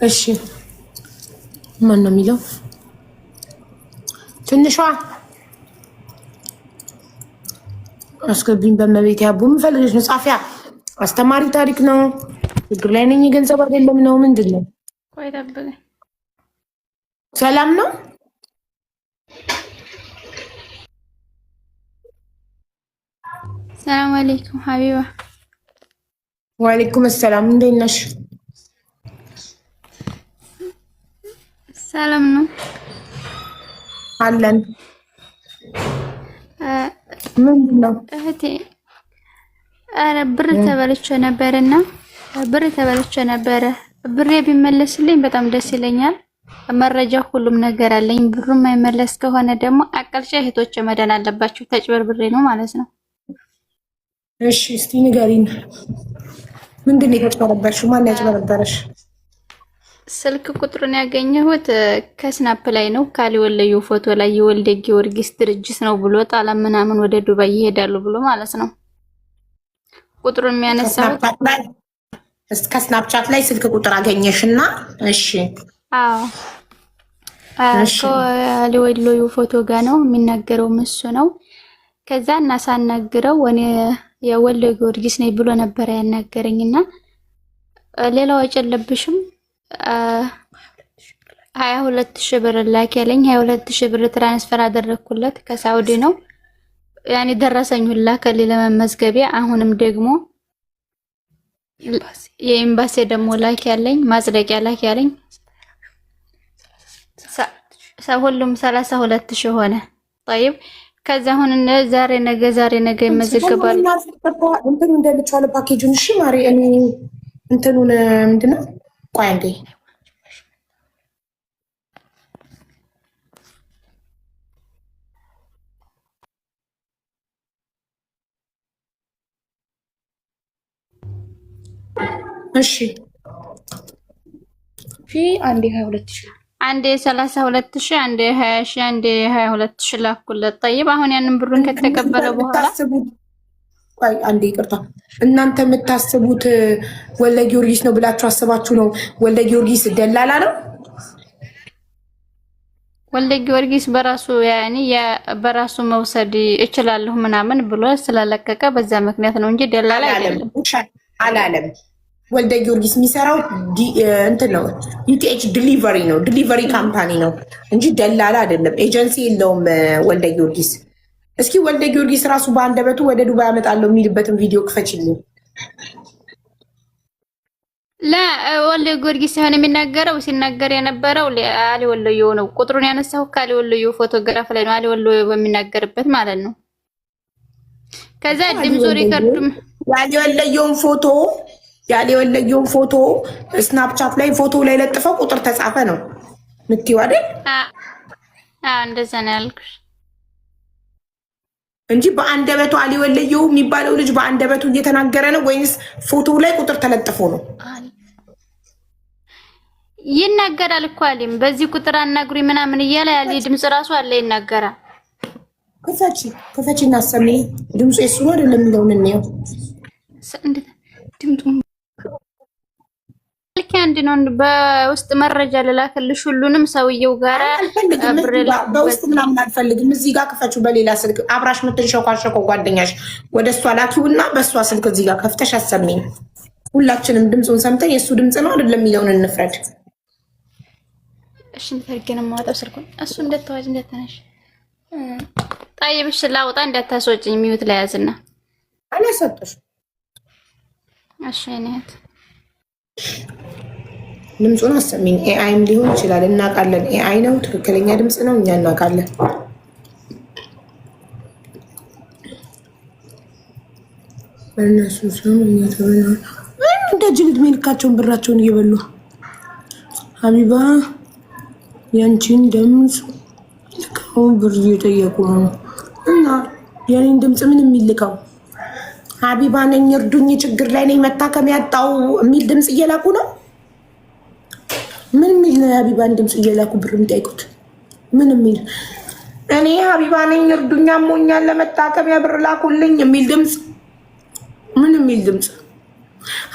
እሺ ማን ነው የሚለው? ትንሿ አስገቢኝ በመቤት ያቡ ምፈልግሽ ነው። ጻፊያ አስተማሪ ታሪክ ነው። ችግር ላይ ነኝ። ገንዘብ አይደለም ነው ምንድን ነው? ቆይ ጠብቀኝ። ሰላም ነው። ሰላም አለይኩም ሀቢባ። ወአለይኩም ሰላም። እንዴት ነሽ? ሰላም ነው አለን። ምንድን ነው እህቴ? አረ ብር ተበልቼ ነበርና ብሬ ቢመለስልኝ በጣም ደስ ይለኛል። መረጃ ሁሉም ነገር አለኝ። ብሩ የማይመለስ ከሆነ ደግሞ አቀልጫ እህቶች መዳን አለባችሁ። ተጭበርብሬ ነው ማለት ነው። እሺ እስቲ ንገሪን። ምንድን ነው የተጭበረበርሽው? ማን ያጭበረበረሽ? ስልክ ቁጥሩን ያገኘሁት ከስናፕ ላይ ነው። ካሊ ወለዩ ፎቶ ላይ የወልደ ጊዮርጊስ ድርጅት ነው ብሎ ጣላ ምናምን ወደ ዱባይ ይሄዳሉ ብሎ ማለት ነው። ቁጥሩን የሚያነሳው ከስናፕቻት ላይ ስልክ ቁጥር አገኘሽና? እሺ አዎ ካሊ ወለዩ ፎቶ ጋር ነው የሚናገረው እሱ ነው። ከዛ እናሳናግረው ወኔ የወልደ ጊዮርጊስ ነኝ ብሎ ነበር ያናገረኝና ሌላው አይጨለብሽም 22,000 ብር ላክ ያለኝ 22,000 ብር ትራንስፈር አደረኩለት ከሳውዲ ነው ያኔ ደረሰኝ ሁላ ከሌ ለመመዝገቢያ። አሁንም ደግሞ የኤምባሲ ደግሞ ላክ ያለኝ ማጽደቂያ ላክ ያለኝ ሁሉም 32,000 ሆነ። طيب ከዛ አሁን ዛሬ ነገ ይመዘገባል። እንትን እንደልቻለ ፓኬጁን። እሺ ማሪ እኔ እንትኑን ምንድነው? ቆይ አንዴ እሺ አንዴ 22,000 አንዴ 32,000 አንዴ 20,000 አንዴ 22,000 ላኩለት። طيب አሁን ያንን ብሩን ከተቀበለ በኋላ ቆይ አንዴ ይቅርታ፣ እናንተ የምታስቡት ወልደ ጊዮርጊስ ነው ብላችሁ አስባችሁ ነው? ወልደ ጊዮርጊስ ደላላ ነው? ወልደ ጊዮርጊስ በራሱ ያኔ በራሱ መውሰድ እችላለሁ ምናምን ብሎ ስለለቀቀ በዛ ምክንያት ነው እንጂ ደላላ አይደለም። አላለም። ወልደ ጊዮርጊስ የሚሰራው እንትን ነው፣ ዩቲኤች ዲሊቨሪ ነው፣ ዲሊቨሪ ካምፓኒ ነው እንጂ ደላላ አይደለም። ኤጀንሲ የለውም ወልደ ጊዮርጊስ። እስኪ ወልደ ጊዮርጊስ ራሱ በአንደበቱ ወደ ዱባይ አመጣለሁ የሚልበትን ቪዲዮ ክፈችልኝ። ወልደ ጊዮርጊስ ሳይሆን የሚናገረው ሲናገር የነበረው አሊ ወሎዮ ነው። ቁጥሩን ያነሳው ካሊ ወሎዮ ፎቶግራፍ ላይ ነው። አሊ ወሎዮ በሚናገርበት ማለት ነው። ከዛ ድምፁ ሪከርዱም ያሊ ወሎዮን ፎቶ ስናፕቻት ላይ ፎቶ ላይ ለጥፈው ቁጥር ተጻፈ ነው ምትይው አይደል? እንደዛ ነው ያልኩሽ እንጂ በአንደበቱ አሊ ወሎዮ የሚባለው ልጅ በአንደበቱ እየተናገረ ነው ወይስ ፎቶ ላይ ቁጥር ተለጥፎ ነው? ይናገራል እኮ አሊም በዚህ ቁጥር አናግሪ ምናምን እያለ ያለ ድምጽ ራሱ አለ ይናገራል። ከፈቺ እናሰሚ ድምጽ እሱ ነው አይደለም የሚለውን እንየው። ድምጡ ልክ አንድ ነው። በውስጥ መረጃ ልላክልሽ ሁሉንም ሰውየው ጋራ በውስጥ ምናምን አልፈልግም። እዚህ ጋር ክፈችው። በሌላ ስልክ አብራሽ የምትንሸኳሸከው ጓደኛሽ ወደ እሷ ላኪውና በእሷ ስልክ እዚህ ጋር ከፍተሽ አሰሚኝ። ሁላችንም ድምፁን ሰምተን የእሱ ድምፅ ነው አይደለም የሚለውን እንፍረድ። እሺ እንተርገን ማውጣው ስልኩን እሱ እንደተዋጅ እንደተነሽ ጣይብሽ ላውጣ እንዳታስወጭኝ ሚዩት ላይ ያዝና አላሰጠሽ። እሺ ነት ድምፁን አሰሚኝ። ኤአይም ሊሆን ይችላል እናውቃለን። ኤአይ ነው ትክክለኛ ድምፅ ነው እኛ እናውቃለን። እነሱ ሰው እየተበላ እንደ ጅልድ ሜልካቸውን ብራቸውን እየበሉ ሀቢባ ያንቺን ድምፅ ልከው ብር እየጠየቁ ነው እና የኔን ድምፅ ምን የሚልከው ሀቢባ ነኝ እርዱኝ ችግር ላይ ነኝ መታከም ያጣው የሚል ድምፅ እየላኩ ነው። ምን የሚል ነው የሀቢባን ድምፅ እየላኩ ብር የሚጠይቁት? ምን የሚል እኔ ሀቢባ ነኝ እርዱኝ አሞኛል ለመታከም ብር ላኩልኝ የሚል ድምፅ? ምን የሚል ድምፅ?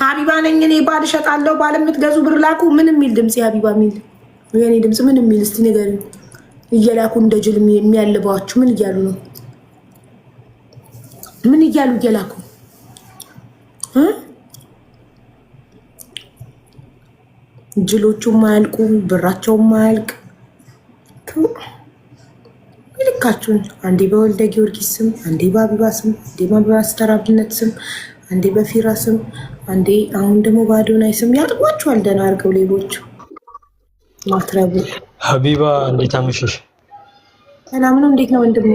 ሀቢባ ነኝ እኔ ባል እሸጣለሁ ባል የምትገዙ ብር ላኩ። ምን የሚል ድምጽ ሀቢባ የሚል የኔ ድምጽ ምን የሚል እስቲ ንገሪኝ። እየላኩ እንደ ጅል የሚያልባችሁ ምን እያሉ ነው? ምን እያሉ እየላኩ ጅሎቹ ማያልቁ ብራቸው ማያልቅ ይልካችሁን። አንዴ በወልደ ጊዮርጊስ ስም፣ አንዴ በአቢባ ስም፣ አንዴ በአስተራብነት ስም፣ አንዴ በፊራ ስም፣ አንዴ አሁን ደግሞ በአዶናይ ስም ያጥቧችኋል። ደህና አድርገው ሌቦቹ ማትረቡ። ሀቢባ እንዴት አመሸሽ? ሰላም ነው። እንዴት ነው ወንድሜ?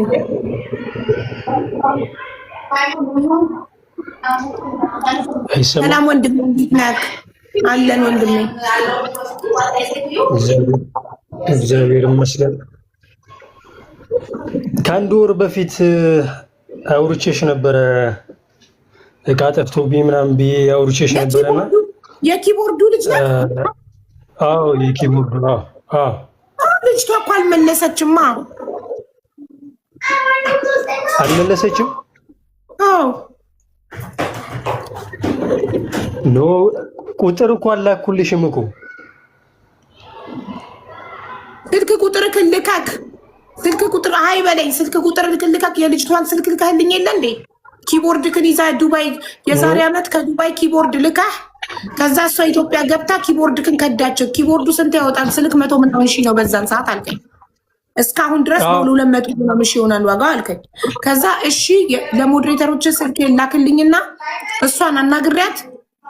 ሰላም ወንድሜ፣ እንዴት ነህ? አለን ወንድሜ፣ እግዚአብሔር ይመስገን። ከአንድ ወር በፊት አውርቼሽ ነበረ። እቃ ጠፍቶብኝ ምናምን ብዬ አውርቼሽ ነበረና የኪቦርዱ ልጅ ነው? አዎ የኪቦርዱ ነው። አዎ ልጅቷ እኮ አልመለሰችማ። አልመለሰችም? አዎ ኖ ቁጥር እኮ አላኩልሽም እኮ። ስልክ ቁጥር ልካክ፣ ስልክ ቁጥር አይ በለኝ። ስልክ ቁጥር ልካክ። የልጅቷን ስልክ ልካህልኝ የለ እንዴ? ኪቦርድ ክን ይዛ ዱባይ የዛሬ ዓመት ከዱባይ ኪቦርድ ልካህ፣ ከዛ እሷ ኢትዮጵያ ገብታ ኪቦርድ ክን ከዳቸው። ኪቦርዱ ስንት ያወጣል? ስልክ 100 ምናምን ሺህ ነው በዛን ሰዓት አልከኝ። እስካሁን ድረስ በሁሉ 200 ምናምን ሺህ ይሆናል ዋጋው አልከኝ። ከዛ እሺ ለሞዴሬተሮች ስልክ ላክልኝና እሷን አናግሪያት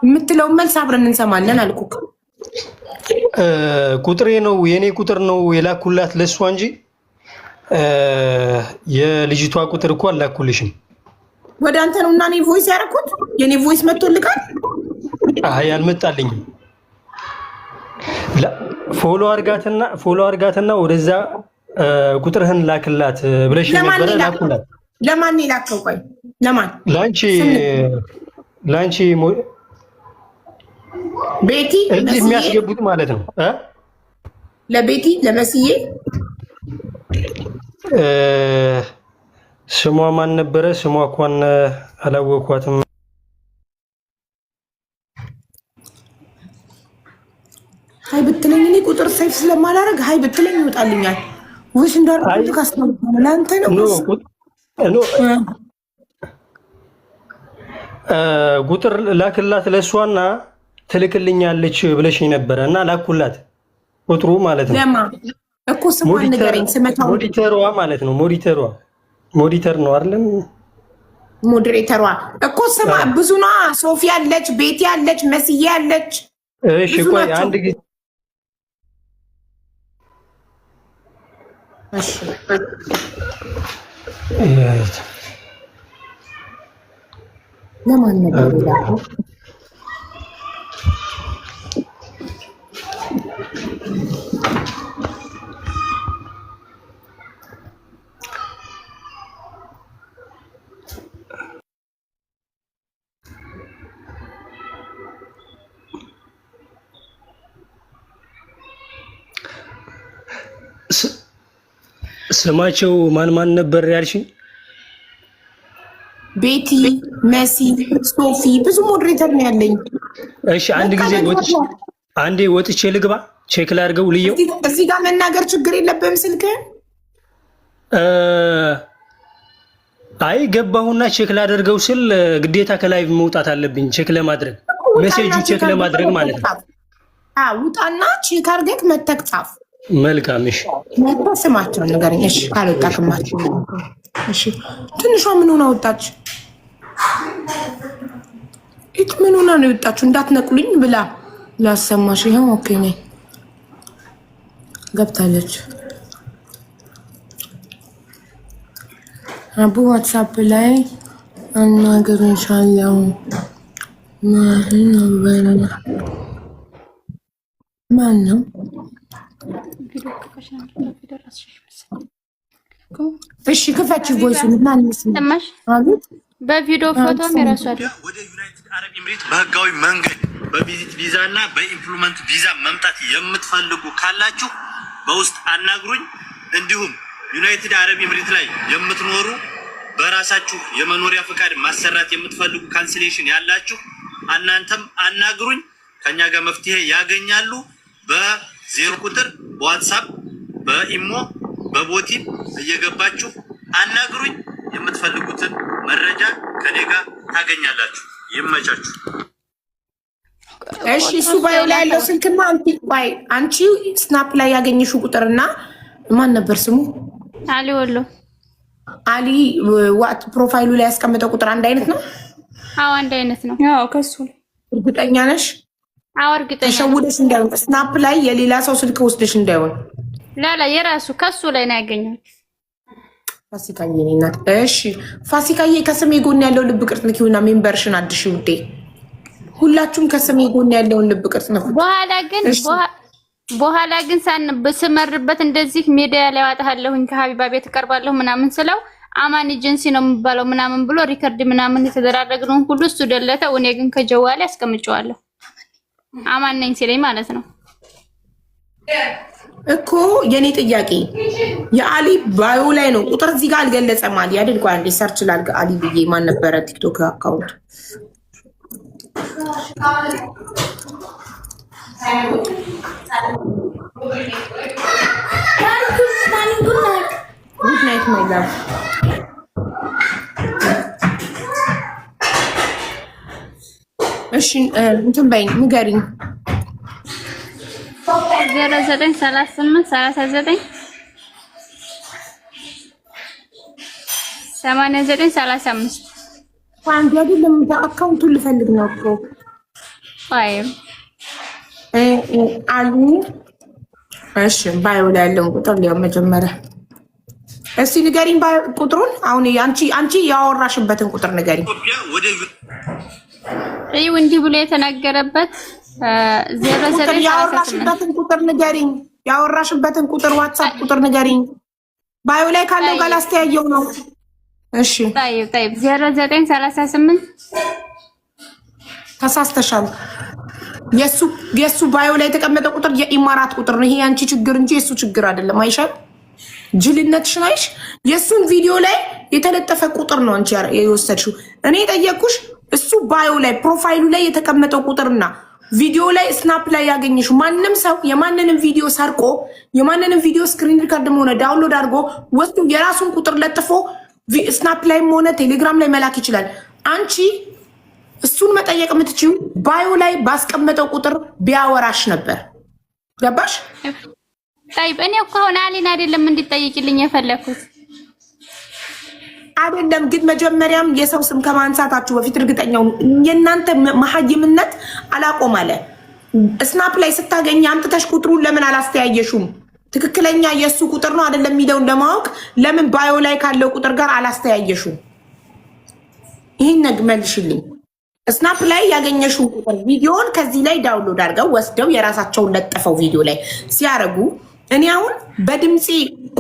የምትለውን መልስ አብረን እንሰማለን አልኩክ። ቁጥሬ ነው የኔ ቁጥር ነው የላኩላት ለሷ እንጂ የልጅቷ ቁጥር እኮ አላኩልሽም። ወደ አንተ ነው እና እኔ ቮይስ ያደረኩት። የኔ ቮይስ መጥቶልካል? አይ አልመጣልኝም። ፎሎ አርጋትና ወደዛ ቁጥርህን ላክላት ብለሽ ነበር። ላኩላት። ለማን ላከው? ቆይ ለማን? ላንቺ ቤቲ የሚያስገቡት ማለት ነው። ለቤቲ ለመስዬ ስሟ ማን ነበረ? ስሟ እንኳን አላወኳትም። ሀይ ብትለኝ እኔ ቁጥር ሴፍ ስለማላረግ ሀይ ብትለኝ ይወጣልኛል። ወይስ እንዳርኩት ካስተምሩ ለአንተ ነው? ቁጥር ላክላት ለእሷና ትልክልኛለች ብለሽኝ ነበረ እና ላኩላት ቁጥሩ ማለት ነው። ለማ እኮ ስሟን ንገረኝ። ስመታው ሞዲተሯ ማለት ነው። ሞዲተር ነው አይደለም? ሞዴሬተሯ እኮ ስማ ብዙ ነው። ሶፊ አለች፣ ቤቲ አለች፣ መስዬ አለች። እሺ ቆይ አንድ ጊዜ እሺ ለማን ነገር ይላል? ስማቸው ማን ነበር ያልሽኝ? ቤቲ፣ መሲ፣ ሶፊ ብዙ ሞዴሬተር ነው ያለኝ። እሺ አንዴ ወጥቼ ልግባ፣ ቼክ ላድርገው ልየው። እዚህ ጋር መናገር ችግር የለብህም ስልክህን? አይ ገባሁና ቼክ ላደርገው ስል ግዴታ ከላይ መውጣት አለብኝ ቼክ ለማድረግ ሜሴጁ ቼክ ለማድረግ ማለት ነው። ውጣና ቼክ አድርገህ መተክ ጻፍ። መልካም እሺ። ስማቸውን ንገረኝ። እሺ ካልወጣክማቸው እሺ። ትንሿ ምን ሆና ወጣች? ምን ሆና ነው የወጣችሁ? እንዳትነቁልኝ ብላ ላሰማሽ። ይሄው ኦኬ ነኝ። ገብታለች። አቡ ዋትስአፕ ላይ አናገር ኢንሻአላህ ማን ነው? እሺ ክፈች ቮይሱን እና እንስማሽ። አቤት በቪዲዮ ፎቶም ይራሳል። ወደ ዩናይትድ አረብ ኤምሬት በህጋዊ መንገድ በቪዚት ቪዛ እና በኢምፕሎይመንት ቪዛ መምጣት የምትፈልጉ ካላችሁ በውስጥ አናግሩኝ። እንዲሁም ዩናይትድ አረብ ኤምሬት ላይ የምትኖሩ በራሳችሁ የመኖሪያ ፈቃድ ማሰራት የምትፈልጉ ካንስሌሽን ያላችሁ እናንተም አናግሩኝ፣ ከኛ ጋር መፍትሄ ያገኛሉ። በ0 ቁጥር በዋትስአፕ በኢሞ በቦቲም እየገባችሁ አናግሩኝ። የምትፈልጉትን መረጃ ከኔ ጋር ታገኛላችሁ። ይመቻችሁ። እሺ እሱ ባዮ ላይ ያለው ስልክና አንቺ ስናፕ ላይ ያገኘሽው ቁጥርና ማን ነበር ስሙ? አሊ ወሎ አሊ ዋት ፕሮፋይሉ ላይ ያስቀመጠው ቁጥር አንድ አይነት ነው? አዎ አንድ አይነት ነው። አዎ ከሱ እርግጠኛ ነሽ? አዎ እርግጠኛ። ተሸውደሽ እንዳይሆን ስናፕ ላይ የሌላ ሰው ስልክ ወስደሽ እንዳይሆን። ላላ የራሱ ከሱ ላይ ነው ያገኘሁት። ፋሲካዬ ነኝ እናት። እሺ ፋሲካዬ ከስሜ ጎን ያለው ልብ ቅርጽ ንኪውና ሜምበርሽን አድሽ ውዴ። ሁላችሁም ከስሜ ጎን ያለውን ልብ ቅርጽ ነው። በኋላ ግን ስመርበት እንደዚህ ሚዲያ ላይ አወጣለሁኝ ከሀቢባ ቤት እቀርባለሁ ምናምን ስለው አማን ኤጀንሲ ነው የሚባለው ምናምን ብሎ ሪከርድ ምናምን የተደራረግነውን ሁሉ እሱ ደለተው። እኔ ግን ከጀዋሌ አስቀምጨዋለሁ አማን ነኝ ሲለኝ ማለት ነው እኮ። የኔ ጥያቄ የአሊ ባዮ ላይ ነው ቁጥር እዚህ ጋር አልገለጸም። አሊ አይደል? ቆይ አንዴ ሰርች ላድርግ። አሊ ብዬ ማን ነበረ ቲክቶክ አካውንት ጉድ ናይት ማይ ላቭ። እሺ እንትን በይኝ ንገሪኝ። 0938 39 89 35 አንድ አይደለም አካውንቱን ልፈልግ ነው እኮ። አይ አሉ እሺ ባዮ ላይ ያለውን ቁጥር ሊያው መጀመሪያ እስቲ ንገሪኝ ቁጥሩን። አሁን አንቺ ያወራሽበትን ቁጥር ንገሪኝ። ይኸው እንዲህ ብሎ የተናገረበት 09 ያወራሽበትን ቁጥር ንገሪኝ። ያወራሽበትን ቁጥር ዋትስአፕ ቁጥር ንገሪኝ። ባዮ ላይ ካለው ጋር አስተያየው ነው። እሺ طيب 0938 ተሳስተሻል። የሱ ባዮ ላይ የተቀመጠ ቁጥር የኢማራት ቁጥር ነው። ይሄ አንቺ ችግር እንጂ የሱ ችግር አይደለም። አይሻል ጅልነትሽን አይሽ። የሱን ቪዲዮ ላይ የተለጠፈ ቁጥር ነው አንቺ የወሰድሽው። እኔ ጠየቅኩሽ እሱ ባዮ ላይ ፕሮፋይሉ ላይ የተቀመጠው ቁጥርና ቪዲዮ ላይ ስናፕ ላይ ያገኘሽው። ማንም ሰው የማንንም ቪዲዮ ሰርቆ የማንንም ቪዲዮ ስክሪን ሪከርድም ሆነ ዳውንሎድ አድርጎ ወስዶ የራሱን ቁጥር ለጥፎ ስናፕ ላይም ሆነ ቴሌግራም ላይ መላክ ይችላል። አንቺ እሱን መጠየቅ የምትችይው ባዮ ላይ ባስቀመጠው ቁጥር ቢያወራሽ ነበር። ገባሽ? طيب እኔ እኮ አሁን አሊን አይደለም እንድትጠይቂልኝ የፈለኩት አይደለም። ግን መጀመሪያም የሰው ስም ከማንሳታችሁ በፊት እርግጠኛው የእናንተ መሀይምነት አላቆም አለ። ስናፕ ላይ ስታገኝ አምጥተሽ ቁጥሩን ለምን አላስተያየሹም? ትክክለኛ የሱ ቁጥር ነው አይደለም የሚለውን ለማወቅ ለምን ባዮ ላይ ካለው ቁጥር ጋር አላስተያየሹም? ይሄን መልሽልኝ። ስናፕ ላይ ያገኘሽው ቁጥር ቪዲዮን ከዚህ ላይ ዳውንሎድ አድርገው ወስደው የራሳቸውን ለጥፈው ቪዲዮ ላይ ሲያረጉ እኔ አሁን በድምጽ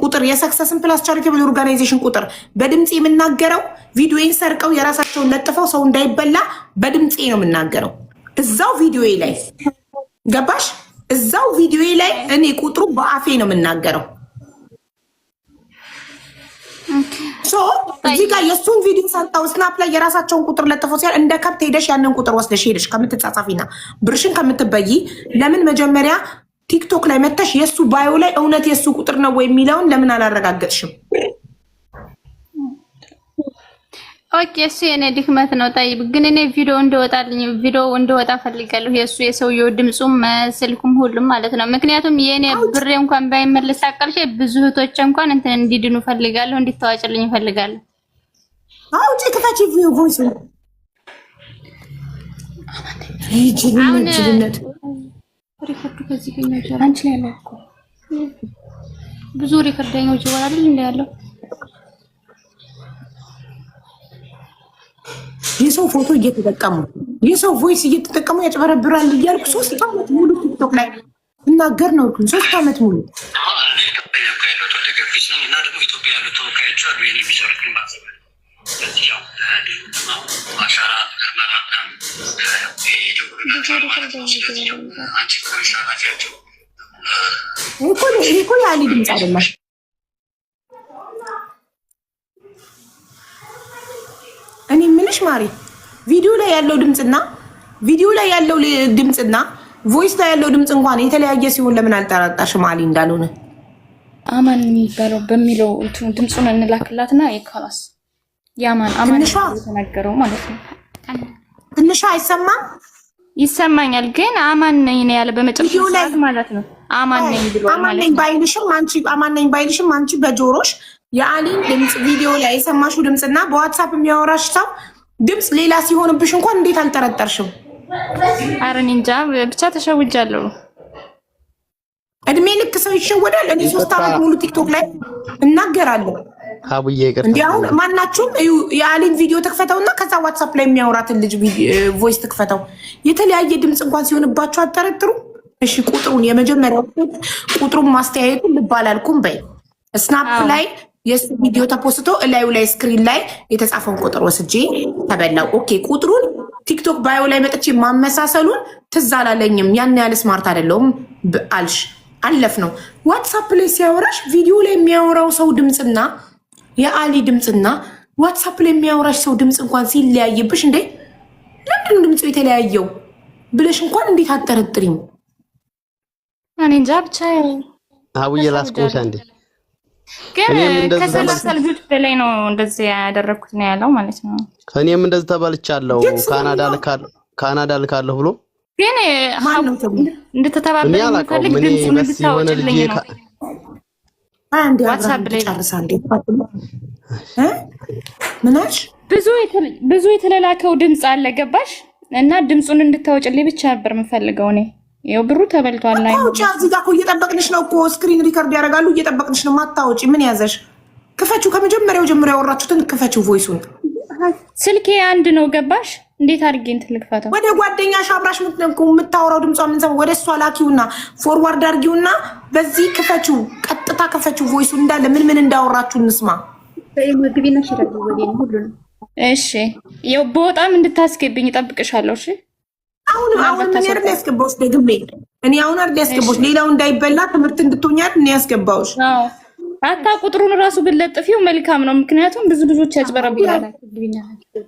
ቁጥር የሰክሰስን ፕላስ ቻሪቴብል ኦርጋናይዜሽን ቁጥር በድምጽ የምናገረው ቪዲዮን ሰርቀው የራሳቸውን ለጥፈው ሰው እንዳይበላ በድምጽ ነው የምናገረው እዛው ቪዲዮ ላይ ገባሽ? እዛው ቪዲዮ ላይ እኔ ቁጥሩ በአፌ ነው የምናገረው። እዚህ ጋር የሱን ቪዲዮ ሰርተው ስናፕ ላይ የራሳቸውን ቁጥር ለጥፈው ሲያል እንደ ከብት ሄደሽ ያንን ቁጥር ወስደሽ ሄደሽ ከምትጻጻፊና ብርሽን ከምትበይ ለምን መጀመሪያ ቲክቶክ ላይ መተሽ የሱ ባዮ ላይ እውነት የሱ ቁጥር ነው ወይ የሚለውን ለምን አላረጋገጥሽም? ኦኬ እሱ የኔ ድክመት ነው። طيب ግን እኔ ቪዲዮ እንደወጣ ፈልጋለሁ። የሰውየው ድምጹም ስልኩም ሁሉም ማለት ነው። ምክንያቱም የኔ ብሬ እንኳን ባይመለስ አቀልሽ ብዙ እህቶች እንኳን እንትን እንዲድኑ ፈልጋለሁ፣ እንዲታዋጭልኝ ፈልጋለሁ። አው ጭክታች ቮይስ ጅልነት ሪከርዱ ከዚህ ገኛ ጀራ አንቺ ላይ ያለው እኮ ብዙ ሪከርደኞች ይወራል እንዴ ያለው የሰው ፎቶ እየተጠቀሙ የሰው ቮይስ እየተጠቀሙ ያጭበረብራል እያልኩ 3 ዓመት ሙሉ ቲክቶክ ላይ እናገር ነው። 3 ዓመት ሙሉ እኮ ያሊ ድምፅ አይደለም። እኔ ምንሽ ማሪ ቪዲዮ ላይ ያለው ድምፅና ቪዲዮ ላይ ያለው ድምፅና ቮይስ ላይ ያለው ድምፅ እንኳን የተለያየ ሲሆን ለምን አልጠራጣሽም አሊ እንዳልሆነ? አማን የሚባለው በሚለው ድምፁን እንላክላትና ይካላስ ያማን አማን የተናገረው ማለት ነው። ትንሽ አይሰማም? ይሰማኛል ግን አማን ነኝ ነው ያለ በመጨረሻ ማለት ነው። አማን ነኝ ብሎ ማለት ነው። አማን ነኝ ባይልሽም አንቺ በጆሮሽ የአሊን ድምፅ ቪዲዮ ላይ የሰማሽው ድምፅና በዋትስአፕ የሚያወራሽ ሰው ድምፅ ሌላ ሲሆንብሽ እንኳን እንዴት አልጠረጠርሽም? ኧረ እኔ እንጃ ብቻ ተሸውጃለሁ። እድሜ ልክ ሰው ይሸወዳል። እኔ 3 ዓመት ሙሉ ቲክቶክ ላይ እናገራለሁ። አቡዬ ይቅርታ እንዴ አሁን ማናችሁም የአሊን ቪዲዮ ተከፈተውና ከዛ ዋትስአፕ ላይ የሚያወራትን ልጅ ቮይስ ተከፈተው የተለያየ ድምፅ እንኳን ሲሆንባችሁ አጠረጥሩ። እሺ ቁጥሩን የመጀመሪያው ቁጥሩን ማስተያየቱን ልባላልኩም በይ ስናፕ ላይ የሱ ቪዲዮ ተፖስቶ እላዩ ላይ ስክሪን ላይ የተጻፈውን ቁጥር ወስጄ ተበላው። ኦኬ ቁጥሩን ቲክቶክ ባዮ ላይ መጥቼ ማመሳሰሉን ትዝ አላለኝም። ያን ያህል ስማርት አይደለሁም አልሽ አለፍ ነው። ዋትስአፕ ላይ ሲያወራሽ ቪዲዮ ላይ የሚያወራው ሰው ድምፅና የአሊ ድምፅና ዋትስአፕ ላይ የሚያወራሽ ሰው ድምፅ እንኳን ሲለያይብሽ እንዴ ለምንድን ድምፁ የተለያየው ብለሽ እንኳን እንዴት አጠረጥሪም? እኔ እንጃ ብቻ አቡዬ ላስቆሻ እንዴ ግን ከሰላሳ ልጆች በላይ ነው እንደዚህ ያደረኩት ነው ያለው ማለት ነው። እኔም እንደዚህ ተባልቻለሁ ካናዳ ልካለሁ ብሎ ግን እንድትተባበረኝ ፈልግ ድምፁን እንድታወጭልኝ ነው። አንዴ ዋትስአፕ ላይ ጨርሳ እንዴ ምናሽ ብዙ የተለላከው ድምፅ አለ ገባሽ? እና ድምፁን እንድታወጭልኝ ብቻ ነበር የምፈልገው እኔ። ይኸው ብሩ ተበልቷል። ላይ አውጪ እዚህ ጋር እኮ እየጠበቅንሽ ነው እኮ ስክሪን ሪከርድ ያደርጋሉ። እየጠበቅንሽ ነው። ማታወጪ ምን ያዘሽ? ክፈችው። ከመጀመሪያው ጀምሮ ያወራችሁትን ክፈችው። ቮይሱን ስልኬ አንድ ነው ገባሽ? እንዴት አድርጌ እንትን ልክፈተው? ወደ ጓደኛሽ አብራሽ የምታወራው ድምጿ ምን ሰው ወደ እሷ ላኪውና ፎርዋርድ አድርጊውና በዚህ ክፈችው። ቀጥታ ክፈችው። ቮይሱን እንዳለ ምን እንዳወራችሁ እንስማ። እሺ ይኸው በጣም እንድታስገብኝ እጠብቅሻለሁ። እሺ አሁን ምን ያርግ ያስገባውሽ? ደግሜ እኔ አሁን አይደል ያስገባውሽ? ሌላው እንዳይበላ ትምህርት እንድትሆኛል እኔ ያስገባውሽ። አዎ አታ ቁጥሩን ራሱ ብለጥፊው መልካም ነው። ምክንያቱም ብዙ ልጆች ያጭበረብራል።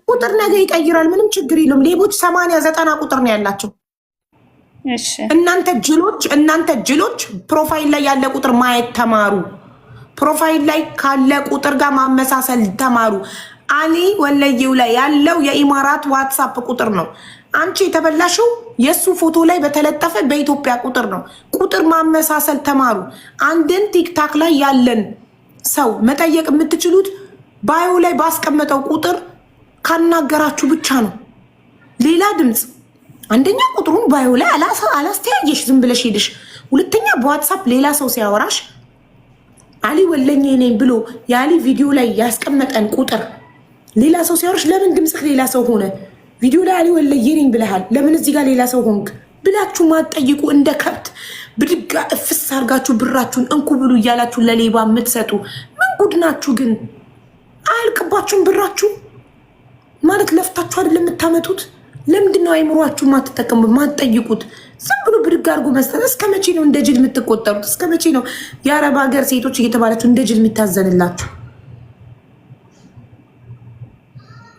ቁጥር ነገ ይቀይራል። ምንም ችግር የለውም። ሌቦች 80 90 ቁጥር ነው ያላቸው። እሺ እናንተ ጅሎች ፕሮፋይል ላይ ያለ ቁጥር ማየት ተማሩ። ፕሮፋይል ላይ ካለ ቁጥር ጋር ማመሳሰል ተማሩ። አሊ ወለየው ላይ ያለው የኢማራት ዋትስአፕ ቁጥር ነው። አንቺ የተበላሽው የሱ ፎቶ ላይ በተለጠፈ በኢትዮጵያ ቁጥር ነው። ቁጥር ማመሳሰል ተማሩ። አንድን ቲክታክ ላይ ያለን ሰው መጠየቅ የምትችሉት ባዮ ላይ ባስቀመጠው ቁጥር ካናገራችሁ ብቻ ነው። ሌላ ድምፅ አንደኛ ቁጥሩን ባዮ ላይ አላስተያየሽ ዝም ብለሽ ሄድሽ። ሁለተኛ በዋትስአፕ ሌላ ሰው ሲያወራሽ አሊ ወለኝ ነኝ ብሎ የአሊ ቪዲዮ ላይ ያስቀመጠን ቁጥር ሌላ ሰው ሲያወራሽ ለምን ድምፅህ ሌላ ሰው ሆነ? ቪዲዮ ላይ አሊ ወለኝ ነኝ ብለሃል፣ ለምን እዚህ ጋር ሌላ ሰው ሆንክ ብላችሁ ማትጠይቁ እንደ ከብት ብድጋ እፍስ አርጋችሁ ብራችሁን እንኩ ብሉ እያላችሁ ለሌባ የምትሰጡ ምን ጉድ ናችሁ ግን? አያልቅባችሁም ብራችሁ ማለት ለፍታችሁ አይደለም የምታመጡት? ለምንድነው አይምሯችሁ ማትጠቀሙ ማትጠይቁት? ዝም ብሎ ብድግ አድርጎ መስጠት። እስከ መቼ ነው እንደ ጅል የምትቆጠሩት? እስከ መቼ ነው የአረብ ሀገር ሴቶች እየተባላችሁ እንደ ጅል የሚታዘንላችሁ?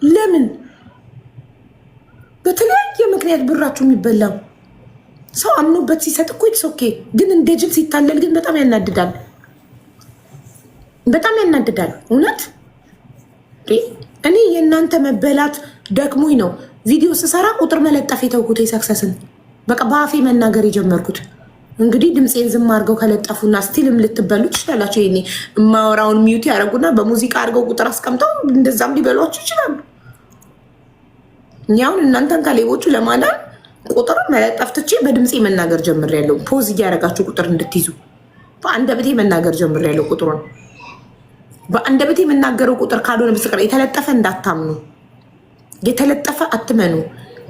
ለምን በተለያየ ምክንያት ብራችሁ የሚበላው? ሰው አምኖበት ሲሰጥ እኮ ኢትስ ኦኬ፣ ግን እንደ ጅል ሲታለል ግን በጣም ያናድዳል። በጣም ያናድዳል እውነት። እኔ የእናንተ መበላት ደክሞኝ ነው ቪዲዮ ስሰራ ቁጥር መለጠፍ የተውኩት የሰክሰስን በቃ በአፌ መናገር የጀመርኩት። እንግዲህ ድምፄን ዝም አድርገው ከለጠፉና ስቲልም ልትበሉ ትችላላችሁ። ይሄኔ የማወራውን ሚዩት ያደረጉና በሙዚቃ አድርገው ቁጥር አስቀምጠው እንደዛም ሊበሏችሁ ይችላሉ። እኛውን እናንተን ከሌቦቹ ለማዳን ቁጥር መለጠፍ ትቼ በድምፄ መናገር ጀምሬያለሁ። ፖዝ እያደረጋችሁ ቁጥር እንድትይዙ በአንደበቴ መናገር ጀምሬያለሁ። ቁጥሩን በአንደበቴ የምናገረው ቁጥር ካልሆነ በስተቀር የተለጠፈ እንዳታምኑ፣ የተለጠፈ አትመኑ።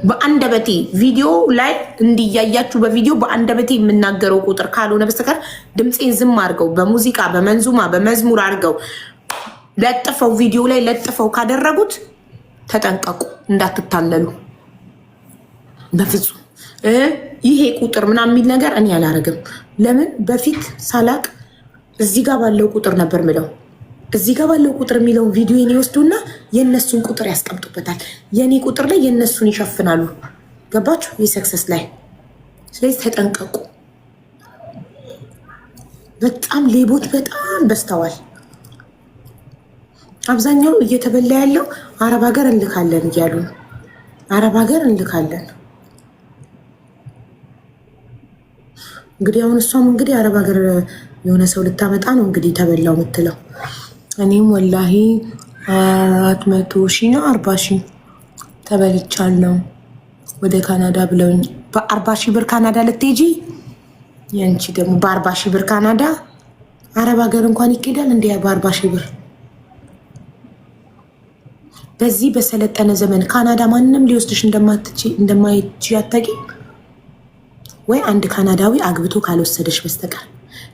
በአንደበቴ ቪዲዮ ላይ እንዲያያችሁ በቪዲዮ በአንደበቴ የምናገረው ቁጥር ካልሆነ በስተቀር ድምፄን ዝም አድርገው በሙዚቃ በመንዙማ በመዝሙር አድርገው ለጥፈው ቪዲዮ ላይ ለጥፈው ካደረጉት ተጠንቀቁ፣ እንዳትታለሉ በፍጹም። ይሄ ቁጥር ምናምን የሚል ነገር እኔ አላረግም። ለምን በፊት ሳላቅ እዚህ ጋር ባለው ቁጥር ነበር ምለው። እዚህ ጋር ባለው ቁጥር የሚለውን ቪዲዮ የኔ ወስዱና የነሱን ቁጥር ያስቀምጡበታል። የኔ ቁጥር ላይ የነሱን ይሸፍናሉ። ገባችሁ? የሰክሰስ ላይ ስለዚህ ተጠንቀቁ። በጣም ሌቦች በጣም በስተዋል። አብዛኛው እየተበላ ያለው አረብ ሀገር እንልካለን እያሉ ነው። አረብ ሀገር እንልካለን። እንግዲህ አሁን እሷም እንግዲህ አረብ ሀገር የሆነ ሰው ልታመጣ ነው እንግዲህ ተበላው የምትለው። እኔም ወላሂ 400,000 ነው 40,000 ተበልቻለሁ ወደ ካናዳ ብለውኝ። በ40,000 ብር ካናዳ ልትሄጂ? ያንቺ ደግሞ በ40,000 ብር ካናዳ አረብ ሀገር እንኳን ይኬዳል እንዴ? በ40,000 ብር በዚህ በሰለጠነ ዘመን ካናዳ ማንንም ሊወስድሽ እንደማይች ያታቂ ወይ አንድ ካናዳዊ አግብቶ ካልወሰደሽ በስተቀር።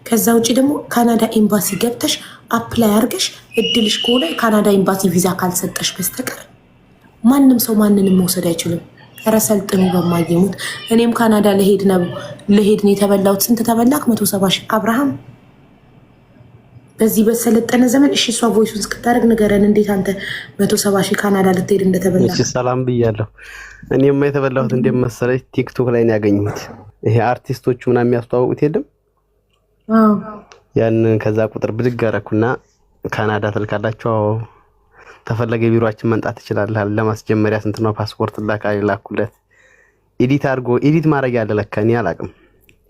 ከዛ ውጭ ደግሞ ካናዳ ኤምባሲ ገብተሽ አፕላይ አርገሽ እድልሽ ከሆነ ካናዳ ኤምባሲ ቪዛ ካልሰጠሽ በስተቀር ማንም ሰው ማንንም መውሰድ አይችልም። ኧረ ሰልጥኑ በማየሙት። እኔም ካናዳ ለሄድ ነው የተበላሁት። ስንት ተበላክ? 170,000 አብርሃም በዚህ በሰለጠነ ዘመን። እሺ እሷ ቮይሱን እስክታደርግ ንገረን፣ እንዴት አንተ 170,000 ካናዳ ልትሄድ እንደተበላ። እሺ ሰላም ብያለሁ። እኔማ የተበላሁት እንደመሰለኝ ቲክቶክ ላይ ነው ያገኘሁት። ይሄ አርቲስቶቹ ምናምን የሚያስተዋውቁት የለም? ያንን ከዛ ቁጥር ብድግ አደረኩና ካናዳ ትልካላችሁ፣ ተፈለገ ቢሮአችን መንጣት ትችላለህ። ለማስጀመሪያ ስንት ነው ፓስፖርት ላኩለት። ኤዲት አድርጎ ኤዲት ማድረግ ያለ ለካ እኔ አላውቅም።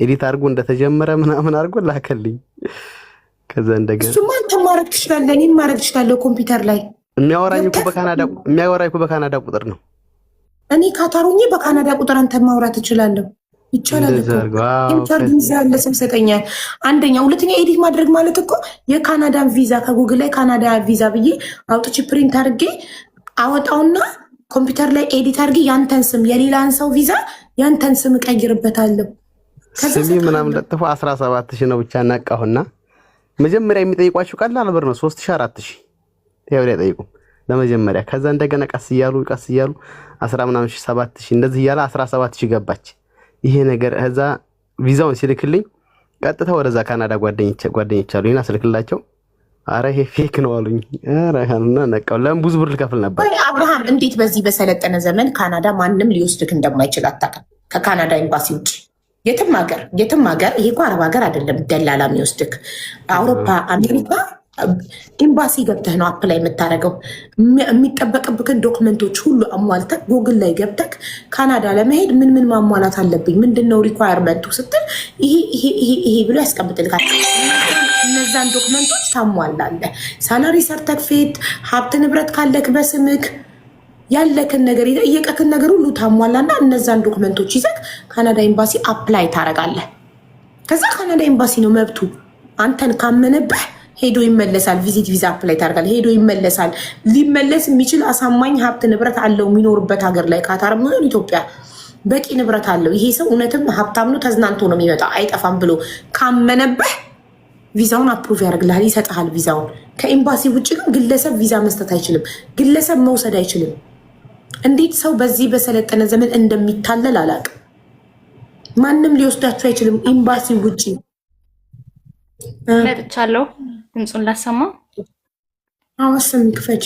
ኤዲት አድርጎ እንደተጀመረ ምናምን አድርጎ ላከልኝ። ከዛ እንደገና እሱማ አንተ ማድረግ ትችላለህ፣ እኔም ማድረግ ትችላለህ። ኮምፒውተር ላይ የሚያወራኝ እኮ በካናዳ ቁጥር ነው። እኔ ካታሩኝ በካናዳ ቁጥር አንተ ማውራት ትችላለህ። ይቻላል እኮ ኢንተርቪው ቪዛ ለሰው ሰጠኛል። አንደኛ፣ ሁለተኛ ኤዲት ማድረግ ማለት እኮ የካናዳን ቪዛ ከጉግል ላይ ካናዳ ቪዛ ብዬ አውጥቼ ፕሪንት አድርጌ አወጣውና ኮምፒውተር ላይ ኤዲት አድርጌ ያንተን ስም የሌላን ሰው ቪዛ ያንተን ስም እቀይርበታለሁ። ስሚ ምናምን ለጥፎ 17,000 ነው ብቻ ነቃሁና መጀመሪያ የሚጠይቋችሁ ቀላል ብር ነው 3,000 4,000 ያው ላይ ጠይቁ ለመጀመሪያ። ከዛ እንደገና ቀስ እያሉ 10 ምናምን 7,000 እንደዚህ እያለ 17,000 ገባች። ይሄ ነገር እዛ ቪዛውን ሲልክልኝ ቀጥታ ወደዛ ካናዳ ጓደኞች አሉኝና ስልክላቸው አረ ይሄ ፌክ ነው አሉኝ። አረ ያልና ነቃው። ለምን ብዙ ብር ልከፍል ነበር። አብርሃም እንዴት በዚህ በሰለጠነ ዘመን ካናዳ ማንም ሊወስድክ እንደማይችል አታውቅም? ከካናዳ ኤምባሲ ውጭ የትም ሀገር ይሄ እኮ አረብ ሀገር አይደለም ደላላ የሚወስድክ። አውሮፓ፣ አሜሪካ ኤምባሲ ገብተህ ነው አፕላይ የምታደርገው። የሚጠበቅብክን ዶክመንቶች ሁሉ አሟልተክ ጉግል ላይ ገብተክ ካናዳ ለመሄድ ምን ማሟላት አለብኝ፣ ምንድነው ሪኳየርመንቱ ስትል ይሄ ብሎ ያስቀምጥልካል። እነዛን ዶክመንቶች ታሟላለህ። ሳላሪ ሰርተፊኬት፣ ሀብት ንብረት ካለክ በስምክ ያለክን ነገር የጠየቀክን ነገር ሁሉ ታሟላና እነዛን ዶክመንቶች ይዘክ ካናዳ ኤምባሲ አፕላይ ታደርጋለህ። ከዛ ካናዳ ኤምባሲ ነው መብቱ። አንተን ካመነብህ ሄዶ ይመለሳል። ቪዚት ቪዛ አፕላይ ታደርጋለህ። ሄዶ ይመለሳል። ሊመለስ የሚችል አሳማኝ ሀብት ንብረት አለው የሚኖርበት ሀገር ላይ ካታርም ሆነ ኢትዮጵያ በቂ ንብረት አለው። ይሄ ሰው እውነትም ሀብታም ነው፣ ተዝናንቶ ነው የሚመጣ አይጠፋም ብሎ ካመነብህ ቪዛውን አፕሩቭ ያደርግልሃል፣ ይሰጥሃል ቪዛውን። ከኤምባሲ ውጭ ግን ግለሰብ ቪዛ መስጠት አይችልም፣ ግለሰብ መውሰድ አይችልም። እንዴት ሰው በዚህ በሰለጠነ ዘመን እንደሚታለል አላውቅም። ማንም ሊወስዳችሁ አይችልም ኤምባሲ ውጭ። መጥቻለሁ። ድምፁን ላሰማ። አዋስም ክፈች።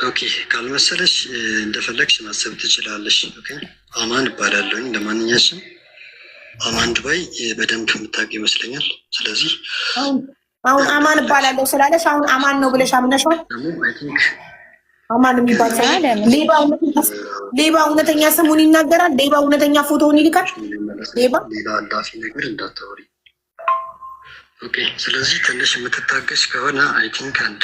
ኦኬ ካልመሰለሽ እንደፈለግሽ ማሰብ ትችላለሽ። ኦኬ አማን እባላለሁ። ለማንኛውም አማን ዱባይ በደንብ የምታውቅ ይመስለኛል። ስለዚህ አሁን አማን እባላለሁ ስላለሽ አሁን አማን ነው ብለሽ አምነሽዋል። አማን የሚባል ሌባ እውነተኛ ስሙን ይናገራል። ሌባ እውነተኛ ፎቶውን ይልካል። ሌላ አላፊ ነገር እንዳታወሪ። ኦኬ ስለዚህ ትንሽ የምትታገሽ ከሆነ አይ ቲንክ አንድ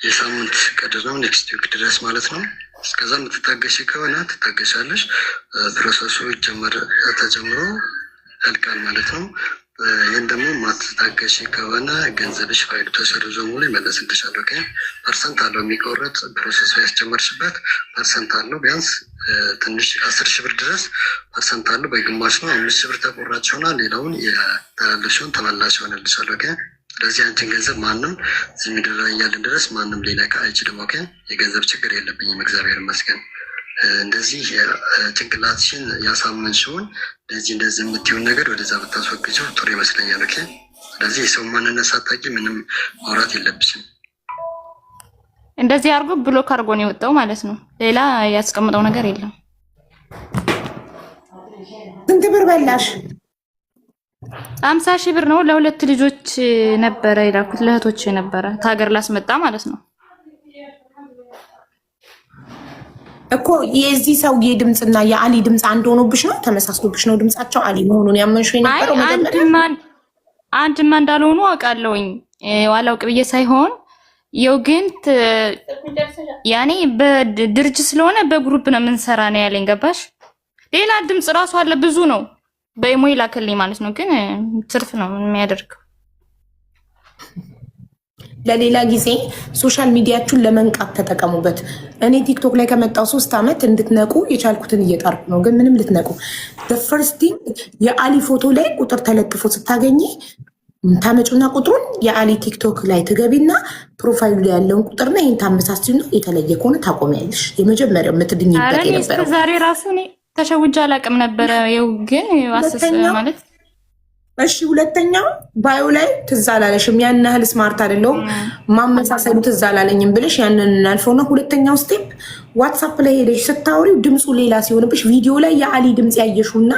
የሳምንት ቀድር ነው ኔክስት ዊክ ድረስ ማለት ነው። እስከዛ የምትታገሽ ከሆነ ትታገሻለሽ። ፕሮሰሱ ተጀምሮ ያልቃል ማለት ነው። ይህን ደግሞ ማትታገሽ ከሆነ ገንዘብሽ ፋይሉ ተሰርዞ ሙሉ ይመለስልሻል። ኦኬ ፐርሰንት አለው የሚቆረጥ ፕሮሰሱ ያስጀመርሽበት ፐርሰንት አለው። ቢያንስ ትንሽ 10,000 ብር ድረስ ፐርሰንት አለው። በግማሽ ነው 5,000 ብር ተቆራጭ ይሆናል። ሌላውን የተላለፍሽውን ተመላሽ ይሆንልሻል። ኦኬ ስለዚህ አንቺን ገንዘብ ማንም እዚህ ምድር ላይ ያለን ድረስ ማንም ሊነካ አይችልም። ኦኬ የገንዘብ ችግር የለብኝም እግዚአብሔር ይመስገን። እንደዚህ ጭንቅላትሽን ያሳመንሽውን እንደዚህ የምትይውን ነገር ወደዛ ብታስወግጂው ጥሩ ይመስለኛል። ኦኬ ስለዚህ የሰው ማንነት ሳታውቂ ምንም ማውራት የለብሽም። እንደዚህ አድርጎ ብሎክ አድርጎ ነው የወጣው ማለት ነው። ሌላ ያስቀምጠው ነገር የለም። ስንት ብር በላሽ? 50 ሺህ ብር ነው። ለሁለት ልጆች ነበረ የላኩት፣ ለእህቶች ነበረ ታገር ላስመጣ ማለት ነው እኮ። የዚህ ሰውዬ ድምጽና የአሊ ድምጽ አንድ ሆኖብሽ ነው? ተመሳስሎብሽ ነው ድምጻቸው አሊ መሆኑን ያመንሽው የነበረው? አንድማ እንዳልሆኑ አውቃለሁኝ። ዋላውቅ ብዬ ሳይሆን የው ግን ያኔ በድርጅት ስለሆነ በግሩፕ ነው የምንሰራ ነው ያለኝ። ገባሽ? ሌላ ድምጽ ራሱ አለ ብዙ ነው በኢሞ ይላክልኝ ማለት ነው። ግን ትርፍ ነው የሚያደርገው። ለሌላ ጊዜ ሶሻል ሚዲያችሁን ለመንቃት ተጠቀሙበት። እኔ ቲክቶክ ላይ ከመጣው 3 ዓመት እንድትነቁ የቻልኩትን እየጣርኩ ነው። ግን ምንም ልትነቁ ፈርስት የአሊ ፎቶ ላይ ቁጥር ተለጥፎ ስታገኝ ታመጩና ቁጥሩን የአሊ ቲክቶክ ላይ ትገቢና ፕሮፋይሉ ላይ ያለውን ቁጥርና ይህን ታመሳስሉ። የተለየ ከሆነ ታቆሚያለሽ። የመጀመሪያው የምትድኝበት የነበረው ዛሬ ራሱ እኔ ተሸውጃ አላውቅም ነበረ። ይኸው ግን አሰስ ማለት እሺ። ሁለተኛው ባዮ ላይ ትዝ አላለሽም? ያን ያህል ስማርት አይደለሁም ማመሳሰሉ ትዝ አላለኝም ብለሽ ያንን እናልፈውና ሁለተኛው ስቴፕ ዋትሳፕ ላይ ሄደሽ ስታወሪው ድምፁ ሌላ ሲሆንብሽ፣ ቪዲዮ ላይ የአሊ ድምፅ ያየሽውና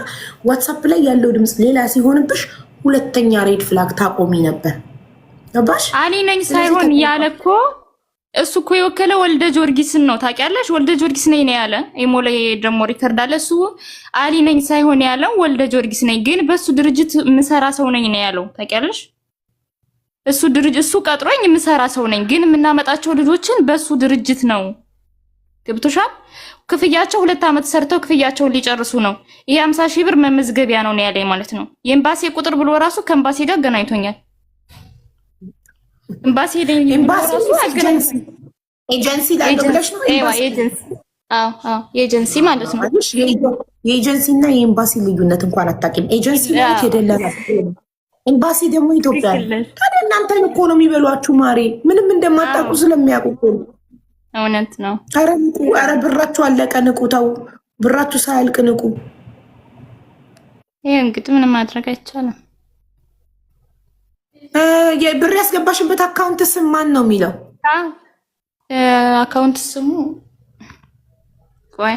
ዋትሳፕ ላይ ያለው ድምፅ ሌላ ሲሆንብሽ ሁለተኛ ሬድ ፍላግ ታቆሚ ነበር። ገባሽ? አሊ ነኝ ሳይሆን ያለ እኮ እሱ እኮ የወከለ ወልደ ጊዮርጊስን ነው ታውቂያለሽ? ወልደ ጊዮርጊስ ነኝ ነው ያለ። ኢሞ ላይ ደግሞ ሪከርድ አለ። እሱ አሊ ነኝ ሳይሆን ያለው ወልደ ጊዮርጊስ ነኝ፣ ግን በሱ ድርጅት ምሰራ ሰው ነኝ ነው ያለው። ታውቂያለሽ? እሱ ቀጥሮኝ ምሰራ ሰው ነኝ፣ ግን የምናመጣቸው ልጆችን በሱ ድርጅት ነው። ገብቶሻል? ክፍያቸው 2 ዓመት ሰርተው ክፍያቸውን ሊጨርሱ ነው። ይሄ 50 ሺህ ብር መመዝገቢያ ነው ያለኝ ማለት ነው። የኤምባሲ ቁጥር ብሎ ራሱ ከኤምባሲ ጋር አገናኝቶኛል። ኤምባሲ ኤጀንሲ ላይ ደውለሽ ነው? ኤጀንሲ ማለት ነው። የኤጀንሲ እና የኤምባሲ ልዩነት እንኳን አታውቂም። ኤጀንሲ ማለት የደላላ፣ ኤምባሲ ደግሞ ኢትዮጵያ። ታዲያ እናንተን እኮ ነው የሚበሏችሁ ማሬ። ምንም እንደማታውቁ ስለሚያውቁ ነው። እውነት ነው። ኧረ ንቁ! ኧረ ብራችሁ አለቀ። ንቁ! ተው፣ ብራችሁ ሳያልቅ ንቁ። ይሄ እንግዲህ ምንም ማድረግ አይቻልም። የብር ያስገባሽበት አካውንት ስም ማን ነው የሚለው? አካውንት ስሙ ቆይ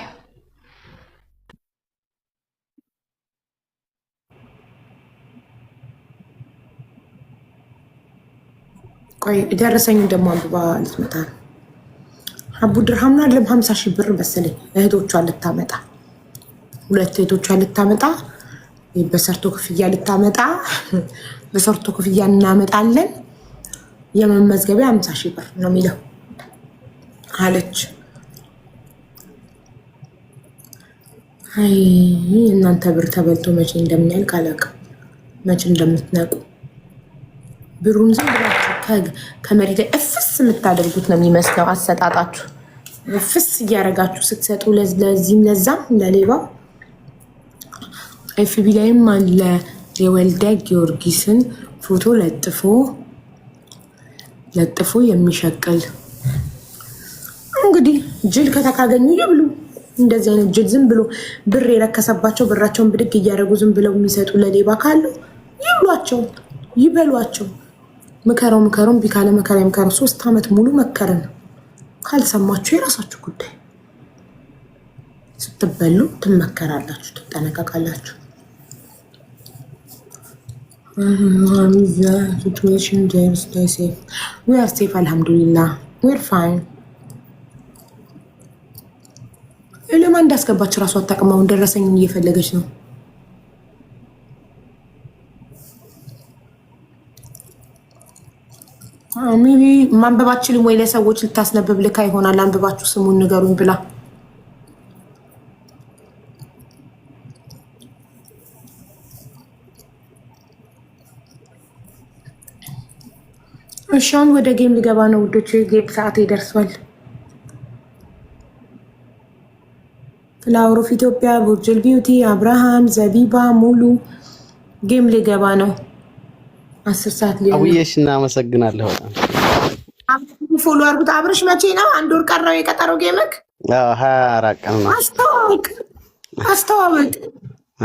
ደረሰኝ ደግሞ አንብባ ልትመጣ ነው። አቡ ድርሃምና ለም 50 ሺህ ብር መሰለኝ እህቶቿን ልታመጣ፣ 2 እህቶቿን ልታመጣ፣ በሰርቶ ክፍያ ልታመጣ፣ በሰርቶ ክፍያ እናመጣለን። የመመዝገቢያ 50 ሺህ ብር ነው የሚለው አለች። አይ እናንተ ብር ተበልቶ መቼ እንደሚያልቅ አላውቅም፣ መቼ እንደምትነቁ። ብሩን ዝም ብላችሁ ከመሬት ላይ እፍስ የምታደርጉት ነው የሚመስለው አሰጣጣችሁ። እፍስ እያደረጋችሁ ስትሰጡ ለዚህም ለዛም ለሌባ። ኤፍቢ ላይም አለ የወልደ ጊዮርጊስን ፎቶ ለጥፎ የሚሸቅል። እንግዲህ ጅል ከተካገኙ ይብሉ። እንደዚህ አይነት ጅል ዝም ብሎ ብር የረከሰባቸው ብራቸውን ብድግ እያደረጉ ዝም ብለው የሚሰጡ ለሌባ ካሉ ይብሏቸው፣ ይበሏቸው። ምከረው እምቢ ካለ መከራ ይምከረው። 3 ዓመት ሙሉ መከረን። ካልሰማችሁ የራሳችሁ ጉዳይ። ስትበሉ ትመከራላችሁ፣ ትጠነቀቃላችሁ። situation there stay safe. We are safe, alhamdulillah. We're fine. ለማን እንዳስገባችሁ ራሱ አታውቅም። ደረሰኝ እየፈለገች ነው። ሜቢ ማንበባችንም ወይ ለሰዎች ልታስነብብ ልካ ይሆናል። አንብባችሁ ስሙን ንገሩኝ ብላ እሻን ወደ ጌም ልገባ ነው ውዶች። ጌም ሰዓት ይደርሷል። ፍላወር ኦፍ ኢትዮጵያ፣ ቡርጅል ቢዩቲ፣ አብርሃም፣ ዘቢባ ሙሉ ጌም ልገባ ነው። 10 ሰዓት ላይ አውዬሽ እናመሰግናለሁ። በጣም ፎሎ አድርጉት። አብርሽ መቼ ነው? 1 ወር ቀረው የቀጠረው ጌምክ? 24 ቀን ነው። አስተዋወቅ።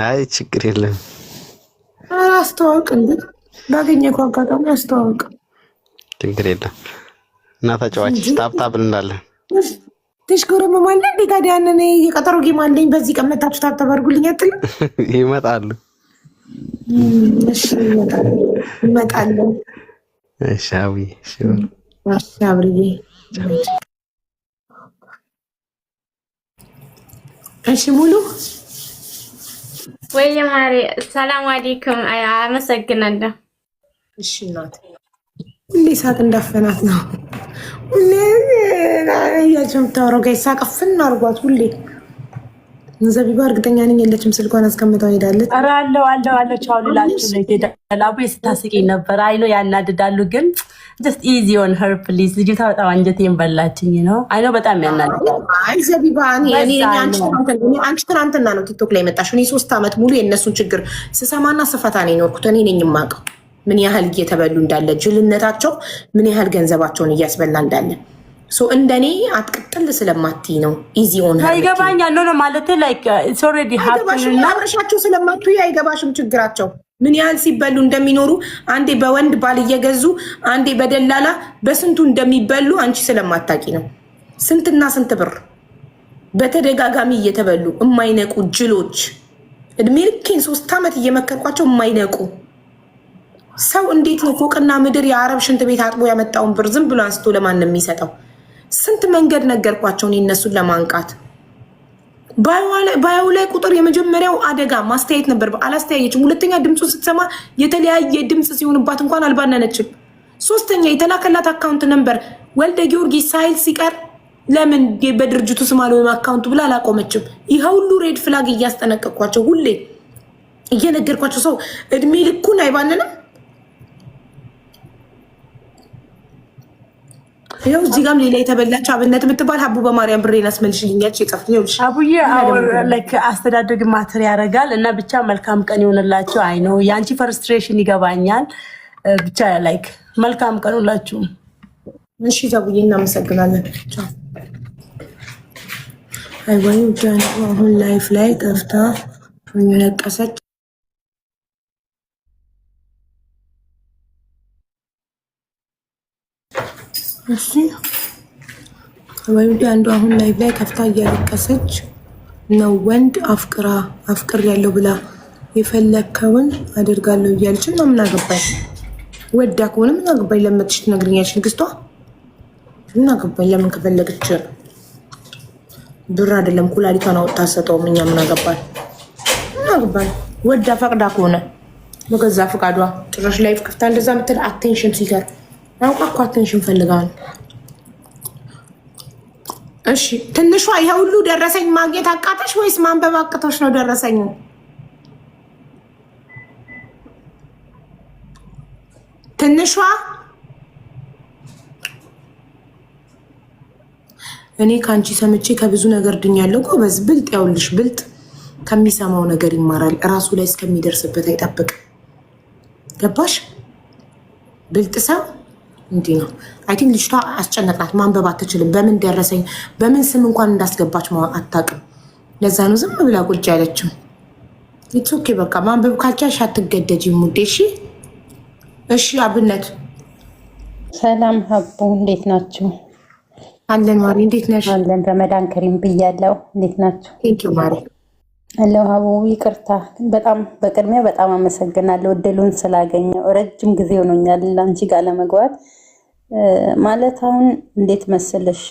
አይ ችግር የለም። አስተዋወቅ እንዴ! ባገኘከው አጋጣሚ አስተዋወቅ። ችግር የለም። እና ተጫዋች ታፕታፕ እንዳለን ተሽኮረመማለ እንዴ ታዲያ እኔ የቀጠሮ ጌም አለኝ በዚህ ቀን መታችሁ ታፕታፕ አድርጉልኝ አትል ይመጣሉ። እሺ ይመጣሉ። እሺ አብዬ እሺ አብዬ እሺ ሙሉ ወይ ማሪ ሰላም አለይኩም አመሰግናለሁ። እሺ እናት ሁሌ ሳቅ እንዳፈናት ነው። ሁሌ ያጀም ታወራው ጋር ሳቀፍን አርጓት ሁሌ ዘቢባ እርግጠኛ ነኝ የለችም ስልኳን አስቀምጣው ሄዳለች። ኧረ አለው ቻው ልላችሁ ነው ሄዳለች። አቡ ስታስቂኝ ነበር። አይ ነው ያናድዳሉ ግን just easy on her please ልጅቷ በጣም አንጀቴን በላችኝ ነው። አይ ነው በጣም ያናድዳል። አይ ዘቢባ አንቺ ትናንትና ነው ቲክቶክ ላይ መጣሽ። እኔ 3 ዓመት ሙሉ የእነሱን ችግር ስሰማና ስፈታ ነው የኖርኩት። እኔ ነኝ የማውቀው ምን ያህል እየተበሉ እንዳለ ጅልነታቸው ምን ያህል ገንዘባቸውን እያስበላ እንዳለ እንደኔ አትቅጥል ስለማትይ ነው ኢዚ ኦን ሀር አይገባኛል ነው ማለት ላይክ ኢትስ ኦልሬዲ ሃፕን አብረሻቸው ስለማትይ አይገባሽም ችግራቸው ምን ያህል ሲበሉ እንደሚኖሩ አንዴ በወንድ ባል እየገዙ አንዴ በደላላ በስንቱ እንደሚበሉ አንቺ ስለማታቂ ነው። ስንትና ስንት ብር በተደጋጋሚ እየተበሉ የማይነቁ ጅሎች እድሜ ልኬን 3 ዓመት እየመከርኳቸው የማይነቁ ሰው እንዴት ነው ፎቅና ምድር የአረብ ሽንት ቤት አጥቦ ያመጣውን ብር ዝም ብሎ አንስቶ ለማን ነው የሚሰጠው? ስንት መንገድ ነገርኳቸው እነሱን ለማንቃት። ባዩ ላይ ቁጥር የመጀመሪያው አደጋ ማስተያየት ነበር፣ አላስተያየችም። ሁለተኛ ድምፁን ስትሰማ የተለያየ ድምፅ ሲሆንባት እንኳን አልባነነችም። ሶስተኛ የተላከላት አካውንት ነበር ወልደ ጊዮርጊስ ሳይል ሲቀር ለምን በድርጅቱ ስም አልሆነም አካውንቱ ብላ አላቆመችም። ይሄ ሁሉ ሬድ ፍላግ እያስጠነቀቅኳቸው ሁሌ እየነገርኳቸው ሰው እድሜ ልኩን አይባንንም። ይኸው እዚህ ጋርም ሌላ የተበላች አብነት የምትባል ሀቡ በማርያም ብሬን አስመልሽልኛች የጻፍኩት አቡዬ አወር ላይክ አስተዳደግ ማተር ያደርጋል እና ብቻ መልካም ቀን ይሆንላችሁ። አይ ነው ያንቺ ፍርስትሬሽን ይገባኛል። ብቻ ላይክ መልካም ቀን ሁላችሁም። እሺ ዛቡዬ እናመሰግናለን። አይ ወይ ጃን አሁን ላይፍ ላይ ከፍታ ለቀሰች። እሺ ወይ አንዱ አሁን ላይቭ ላይ ከፍታ እያለቀሰች ነው። ወንድ አፍቅር ያለው ብላ የፈለከውን አደርጋለሁ እያለች ነው። ምን አገባኝ ወዳ ከሆነ ምን አገባኝ ለምትሽ ትነግሪኛለሽ። ንግስቷ ምን አገባኝ ለምን ከፈለገች ብር አይደለም ኩላሊቷን አውጥታ ሰጠው። እኛ ምን አገባኝ ምን አገባኝ ወዳ ፈቅዳ ከሆነ በገዛ ፈቃዷ ጭራሽ ላይቭ ከፍታ እንደዛ ምትል አቴንሽን ሲከር አውቃኳ አቴንሽን ፈልጋ ነው። እሺ ትንሿ ይሄ ሁሉ ደረሰኝ ማግኘት አቃተሽ ወይስ ማንበብ አቅቶሽ ነው ደረሰኝ? ትንሿ እኔ ካንቺ ሰምቼ ከብዙ ነገር ድኛለሁ። ጎበዝ ብልጥ ያውልሽ ብልጥ ከሚሰማው ነገር ይማራል። ራሱ ላይ እስከሚደርስበት አይጠብቅ። ገባሽ? ብልጥ ሰው እንዲህ ነው። አይ ቲንክ ልጅቷ አስጨነቃት። ማንበብ አትችልም። በምን ደረሰኝ በምን ስም እንኳን እንዳስገባች አታውቅም። ለዛ ነው ዝም ብላ ቁጭ ያለችው። ኢትስ ኦኬ በቃ ማንበብ ካልቻልሽ አትገደጂም ሙዴ። እሺ አብነት ሰላም ሀቡ እንዴት ናችሁ? አለን ማሪ እንዴት ነሽ? አለን ረመዳን ከሪም ብያለሁ። እንዴት ናችሁ? ቴንኪው ማሪ አለው ሀቡ ይቅርታ በጣም በቅድሚያ በጣም አመሰግናለሁ እድሉን ስላገኘው። ረጅም ጊዜ ሆኖኛል አንቺ ጋር ለመግባት ማለት አሁን እንዴት መሰለሽ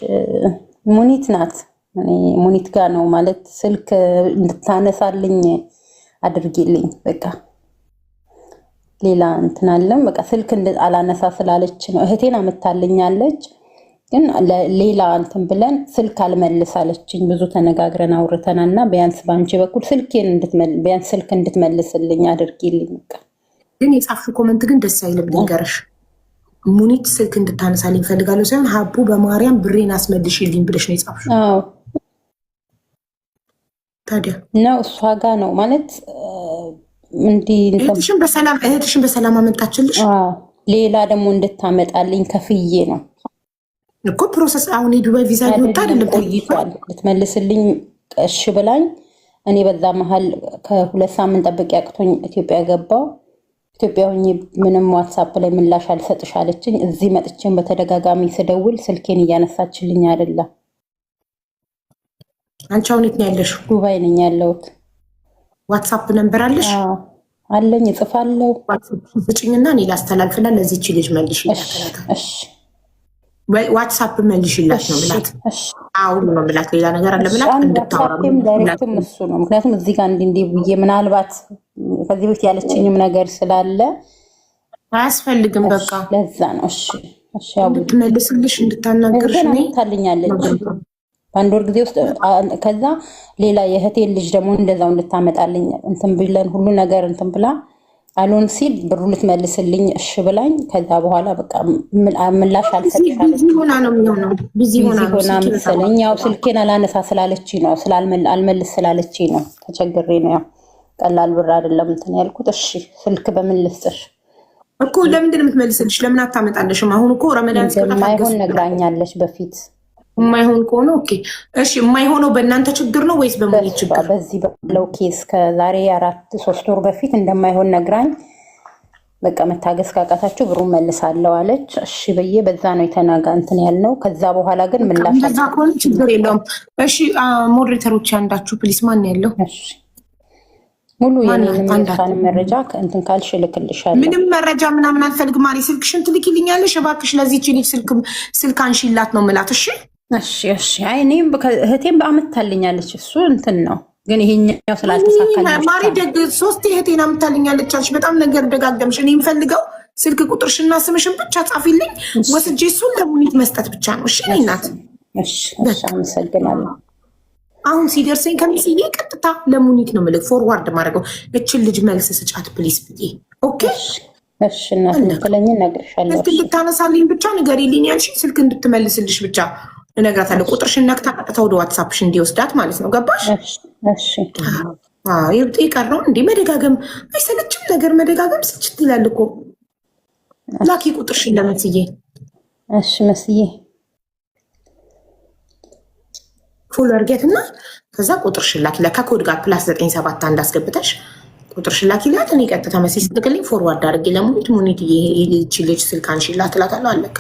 ሙኒት ናት። እኔ ሙኒት ጋር ነው ማለት ስልክ እንድታነሳልኝ አድርጊልኝ በቃ ሌላ እንትን አለም በቃ ስልክ አላነሳ ስላለች ነው። እህቴን አመጣልኛለች ግን ሌላ እንትን ብለን ስልክ አልመልሳለችኝ። ብዙ ተነጋግረን አውርተናልና ቢያንስ ባንቺ በኩል ስልኬን ቢያንስ ስልክ እንድትመልስልኝ አድርጊልኝ። በቃ ግን የጻፍሽው ኮመንት ግን ደስ አይልም። ልንገርሽ ሙኒት ስልክ እንድታነሳልኝ ፈልጋለሁ ሳይሆን ሀቡ በማርያም ብሬን አስመልሽልኝ ብለሽ ነው የጻፍሽው። አዎ ታዲያ ነው እሷ ጋር ነው ማለት እንዲህ እህትሽን በሰላም አመጣችልሽ። ሌላ ደግሞ እንድታመጣልኝ ከፍዬ ነው እኮ ፕሮሰስ። አሁን የዱባይ ቪዛ ይወጣ አይደለም ቆይቷል። ልትመልስልኝ እሺ ብላኝ እኔ በዛ መሀል ከ2 ሳምንት ጠብቄ አቅቶኝ ኢትዮጵያ ገባው። ኢትዮጵያ ሆኜ ምንም ዋትስአፕ ላይ ምላሽ አልሰጥሽ አለችኝ። እዚህ መጥቼን በተደጋጋሚ ስደውል ስልኬን እያነሳችልኝ አይደለም። አንቺ አሁን የት ነው ያለሽው? ዱባይ ነኝ ያለሁት። ዋትስአፕ ነምበር አለሽ? አለኝ፣ እጽፋለሁ። ስጭኝና እኔ ላስተላልፍና ለዚህች ልጅ መልሽላት። እሺ ዋትስአፕ መልሽላት ነው ብላት። አሁን ነው ብላት፣ ሌላ ነገር አለ ብላት እንድታወራ ዳይሬክትም እሱ ነው። ምክንያቱም እዚህ ጋር እንዲህ ብዬ ምናልባት ከዚህ በፊት ያለችኝም ነገር ስላለ አያስፈልግም። በቃ ለዛ ነው። እሺ እሺ፣ እንድትመልስልሽ እንድታናገርሽ ነው ታልኛለች በአንድ ወር ጊዜ ውስጥ። ከዛ ሌላ የእህቴን ልጅ ደግሞ እንደዛው እንድታመጣልኝ እንትን ብለን ሁሉ ነገር እንትን ብላ አሎን ሲል ብሩ ልትመልስልኝ እሺ ብላኝ፣ ከዛ በኋላ በቃ ምላሽ አልሰጥሻለች። ሆና ነው የሚሆነው። ቢዚ ሆና መሰለኝ። ያው ስልኬን አላነሳ ስላለችኝ ነው፣ አልመልስ ስላለችኝ ነው። ተቸግሬ ነው። ያው ቀላል ብር አይደለም እንትን ያልኩት። እሺ ስልክ በምን ልስጥሽ እኮ? ለምንድን ነው የምትመልስልሽ? ለምን አታመጣለሽም? አሁን እኮ ረመዳን ስለማይሆን ነግራኛለች በፊት። የማይሆን ከሆነ ኦኬ እሺ። የማይሆነው በእናንተ ችግር ነው ወይስ በሙኒት ችግር? በዚህ ባለው ኬስ ከዛሬ 3 ወር በፊት እንደማይሆን ነግራኝ፣ በቃ መታገስ ካቃታችሁ ብሩን መልሳለሁ አለች። እሺ ብዬ በዛ ነው የተናጋ እንትን ያልነው። ከዛ በኋላ ግን ምላሽ እንደዛ ከሆነ ችግር የለውም። እሺ ሞዴሬተሮች አንዳችሁ ፕሊስ፣ ማን ያለው? እሺ ሙሉ የኔን መረጃ እንትን ካልሽ እልክልሻለሁ። ምንም መረጃ ምናምን አልፈልግም። ማሪ ስልክሽን ትልኪልኛለሽ እባክሽ። ለዚህች ልጅ ስልክ አንሺላት ነው የምላት። እሺ እሺ እሺ። አይ እኔም እህቴም በአመታልኛለች። እሱ እንትን ነው ግን ይሄኛው ስላልተሳካልኝ ማሪ ደግ 3 እህቴን አመታልኛለች አልሽ። በጣም ነገር ደጋገምሽ። እኔ የምፈልገው ስልክ ቁጥርሽና ስምሽን ብቻ ጻፊልኝ። ወስጄ እሱን ለሙኒት መስጠት ብቻ ነው። እሺ እናት። እሺ እሺ፣ አመሰግናለሁ። አሁን ሲደርሰኝ ከሚስዬ ቀጥታ ለሙኒት ነው የምልህ ፎርዋርድ ማድረገው። እችን ልጅ መልስ ስጫት ፕሊስ ብዬ። ኦኬ እሺ እናት ትለኝ እነግርሻለሁ። ስልክ እንድታነሳልኝ ብቻ ንገሪልኝ ያልሽኝ ስልክ እንድትመልስልሽ ብቻ እነግራታለሁ። ቁጥርሽን ነክታ ቀጥታ ወደ ዋትሳፕሽ እንዲወስዳት ማለት ነው። ገባሽ? እሺ የቀረው እንዲህ መደጋገም አይሰለችም? ነገር መደጋገም ስልችት ይላል እኮ። ላኪ ቁጥርሽን ለመስዬ። እሺ መስዬ ፉል አርጌት እና ከዛ ቁጥርሽን ላኪ። ለካ ኮድ ጋር +971 አስገብተሽ ቁጥርሽን ላኪላት። እኔ ቀጥታ መሴጅ ስትልክልኝ ፎርዋርድ አድርጌ ለሙኒት ሙኒት ይህቺ ልጅ ስልክ አንሺላት እላታለሁ። አለቀ።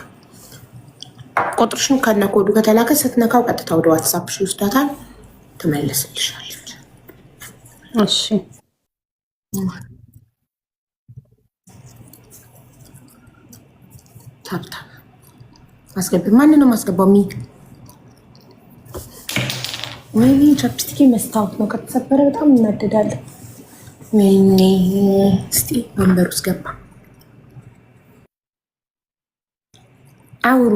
ቁጥርሽን ከነ ኮዱ ከተላከ ስትነካው ቀጥታ ወደ ዋትሳፕሽ ይወስዳታል፣ ትመልስልሻለች። እሺ ታብታ አስገቢ። ማንንም አስገባው። ወይኔ ቻፕስቲክ መስታወት ነው ከተሰበረ በጣም እናደዳለን። ወይኔ እስቲ ወንበር ውስጥ ገባ። አውሩ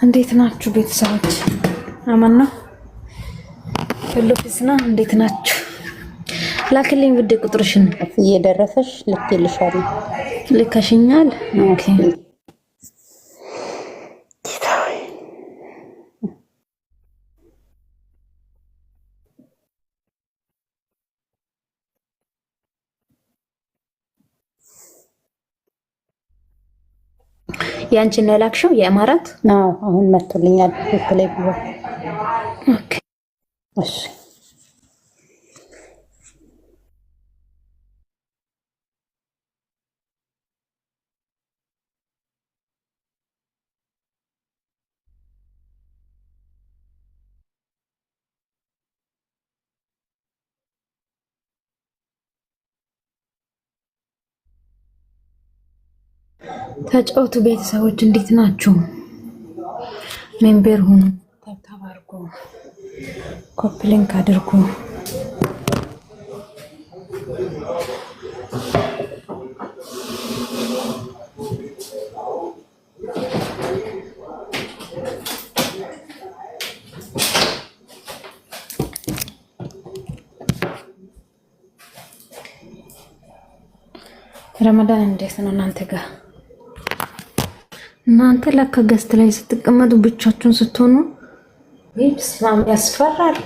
እንዴት ናችሁ ቤተሰቦች? አማን ነው ሁሉ ፊስና። እንዴት ናችሁ? ላክልኝ ውድ ቁጥርሽን እየደረሰሽ ልክልሻለሁ። ልከሽኛል? ኦኬ ያንቺን ነው ላክሽው? የአማራት? አዎ አሁን መጥቶልኛል። ፕሌይ ብሎ ኦኬ እሺ ተጫወቱ ቤተሰቦች፣ እንዴት ናችሁ? ሜምበር ሁኑ፣ ታብታብ አድርጉ፣ ኮፒ ሊንክ አድርጉ። ረመዳን እንዴት ነው እናንተ ጋር? እናንተ ለካ ገስት ላይ ስትቀመጡ ብቻችሁን ስትሆኑ ይህ ስማም ያስፈራል።